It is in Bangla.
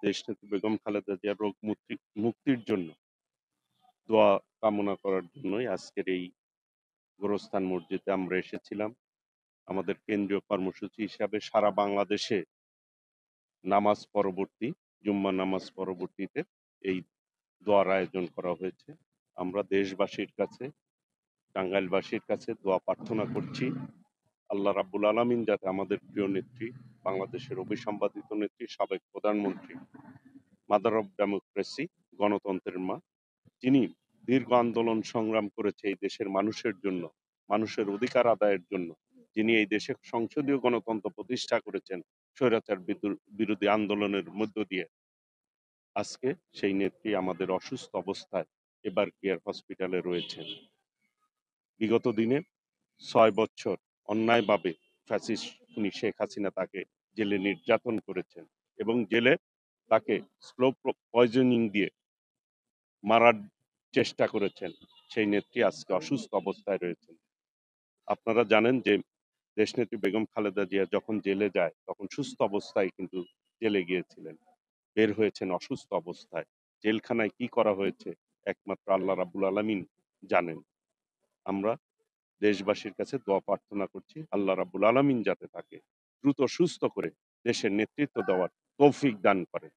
দেশনেত্রী বেগম খালেদা জিয়ার রোগ মুক্তির জন্য দোয়া কামনা করার জন্যই আজকের এই গোরস্থান মসজিদে আমরা এসেছিলাম। আমাদের কেন্দ্রীয় কর্মসূচি হিসাবে সারা বাংলাদেশে নামাজ পরবর্তী জুম্মা নামাজ পরবর্তীতে এই দোয়ার আয়োজন করা হয়েছে। আমরা দেশবাসীর কাছে, টাঙ্গাইলবাসীর কাছে দোয়া প্রার্থনা করছি আল্লাহ রাব্বুল আলামিন যাতে আমাদের প্রিয় নেত্রী, বাংলাদেশের অভিসম্পাদিত নেত্রী, সাবেক প্রধানমন্ত্রী, মাদার অব ডেমোক্রেসি, গণতন্ত্রের মা, যিনি দীর্ঘ আন্দোলন সংগ্রাম করেছে এই দেশের মানুষের জন্য, মানুষের অধিকার আদায়ের জন্য, যিনি এই দেশে সংসদীয় গণতন্ত্র প্রতিষ্ঠা করেছেন স্বৈরাচার বিরোধী আন্দোলনের মধ্য দিয়ে। আজকে সেই নেত্রী আমাদের অসুস্থ অবস্থায় এবার কেয়ার হসপিটালে রয়েছেন। বিগত দিনে ৬ বছর অন্যায়ভাবে ফ্যাসিস্ট খুনি শেখ হাসিনা তাকে জেলে নির্যাতন করেছেন এবং জেলে তাকে স্লো পয়জনিং দিয়ে মারার চেষ্টা করেছেন। সেই নেত্রী আজকে অসুস্থ অবস্থায় রয়েছেন। আপনারা জানেন যে দেশনেত্রী বেগম খালেদা জিয়া যখন জেলে যায় তখন সুস্থ অবস্থায় কিন্তু জেলে গিয়েছিলেন, বের হয়েছেন অসুস্থ অবস্থায়। জেলখানায় কি করা হয়েছে একমাত্র আল্লাহ রাব্বুল আলামিন জানেন। আমরা দেশবাসীর কাছে দোয়া প্রার্থনা করছি আল্লাহ রাব্বুল আলামিন যাতে তাকে দ্রুত সুস্থ করে দেশের নেতৃত্ব দেওয়ার তৌফিক দান করেন।